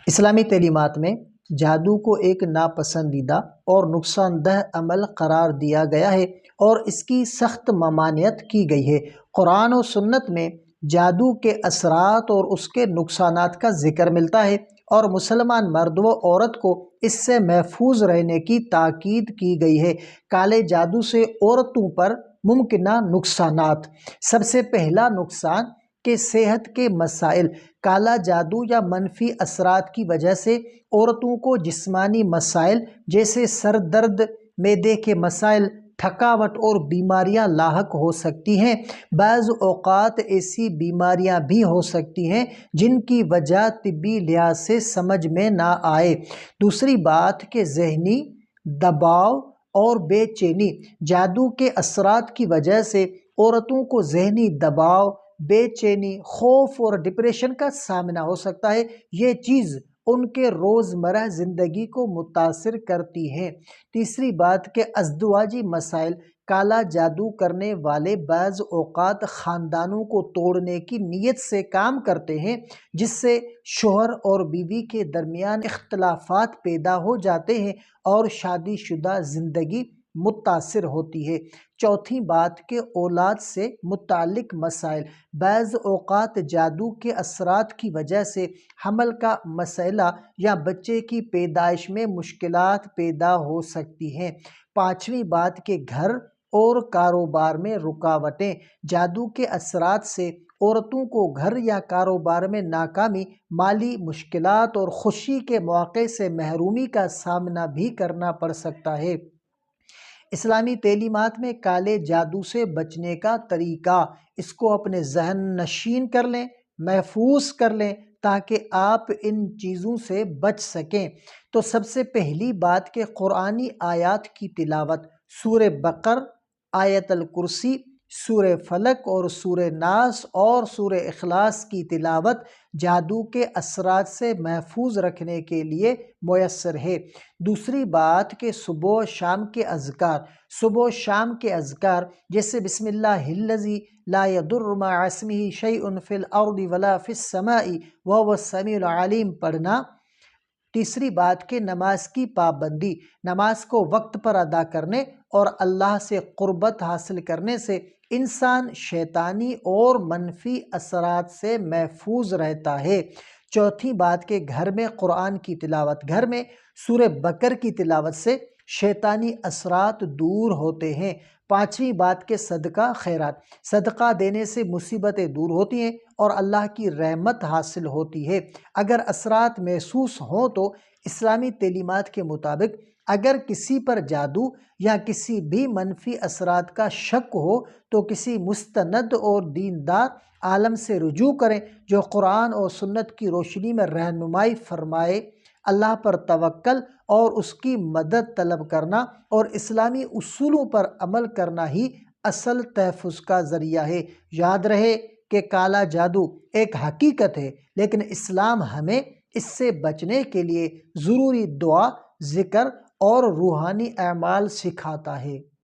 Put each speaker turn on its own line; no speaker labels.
اسلامی تعلیمات میں جادو کو ایک ناپسندیدہ اور نقصان دہ عمل قرار دیا گیا ہے اور اس کی سخت ممانعت کی گئی ہے۔ قرآن و سنت میں جادو کے اثرات اور اس کے نقصانات کا ذکر ملتا ہے اور مسلمان مرد و عورت کو اس سے محفوظ رہنے کی تاکید کی گئی ہے۔ کالے جادو سے عورتوں پر ممکنہ نقصانات۔ سب سے پہلا نقصان کہ صحت کے مسائل۔ کالا جادو یا منفی اثرات کی وجہ سے عورتوں کو جسمانی مسائل جیسے سر درد، معدے کے مسائل، تھکاوٹ اور بیماریاں لاحق ہو سکتی ہیں۔ بعض اوقات ایسی بیماریاں بھی ہو سکتی ہیں جن کی وجہ طبی لحاظ سے سمجھ میں نہ آئے۔ دوسری بات کہ ذہنی دباؤ اور بے چینی۔ جادو کے اثرات کی وجہ سے عورتوں کو ذہنی دباؤ، بے چینی، خوف اور ڈپریشن کا سامنا ہو سکتا ہے۔ یہ چیز ان کے روزمرہ زندگی کو متاثر کرتی ہے۔ تیسری بات کہ ازدواجی مسائل۔ کالا جادو کرنے والے بعض اوقات خاندانوں کو توڑنے کی نیت سے کام کرتے ہیں، جس سے شوہر اور بیوی کے درمیان اختلافات پیدا ہو جاتے ہیں اور شادی شدہ زندگی متاثر ہوتی ہے۔ چوتھی بات کہ اولاد سے متعلق مسائل۔ بعض اوقات جادو کے اثرات کی وجہ سے حمل کا مسئلہ یا بچے کی پیدائش میں مشکلات پیدا ہو سکتی ہیں۔ پانچویں بات کہ گھر اور کاروبار میں رکاوٹیں۔ جادو کے اثرات سے عورتوں کو گھر یا کاروبار میں ناکامی، مالی مشکلات اور خوشی کے موقع سے محرومی کا سامنا بھی کرنا پڑ سکتا ہے۔ اسلامی تعلیمات میں کالے جادو سے بچنے کا طریقہ۔ اس کو اپنے ذہن نشین کر لیں، محفوظ کر لیں تاکہ آپ ان چیزوں سے بچ سکیں۔ تو سب سے پہلی بات کہ قرآنی آیات کی تلاوت۔ سورہ بقرہ، آیت الکرسی، سورہ فلق اور سورہ ناس اور سورہ اخلاص کی تلاوت جادو کے اثرات سے محفوظ رکھنے کے لیے میسر ہے۔ دوسری بات کہ صبح و شام کے اذکار۔ صبح و شام کے اذکار جیسے بسم اللہ الذی لا یضر مع اسمہ شیء فی الارض ولا فی السماء وہو السمیع العلیم پڑھنا۔ تیسری بات کہ نماز کی پابندی۔ نماز کو وقت پر ادا کرنے اور اللہ سے قربت حاصل کرنے سے انسان شیطانی اور منفی اثرات سے محفوظ رہتا ہے۔ چوتھی بات کہ گھر میں قرآن کی تلاوت۔ گھر میں سورہ بقرہ کی تلاوت سے شیطانی اثرات دور ہوتے ہیں۔ پانچویں بات کہ صدقہ خیرات۔ صدقہ دینے سے مصیبتیں دور ہوتی ہیں اور اللہ کی رحمت حاصل ہوتی ہے۔ اگر اثرات محسوس ہوں تو اسلامی تعلیمات کے مطابق اگر کسی پر جادو یا کسی بھی منفی اثرات کا شک ہو تو کسی مستند اور دیندار عالم سے رجوع کریں جو قرآن اور سنت کی روشنی میں رہنمائی فرمائے۔ اللہ پر توکل اور اس کی مدد طلب کرنا اور اسلامی اصولوں پر عمل کرنا ہی اصل تحفظ کا ذریعہ ہے۔ یاد رہے کہ کالا جادو ایک حقیقت ہے، لیکن اسلام ہمیں اس سے بچنے کے لیے ضروری دعا، ذکر اور روحانی اعمال سکھاتا ہے۔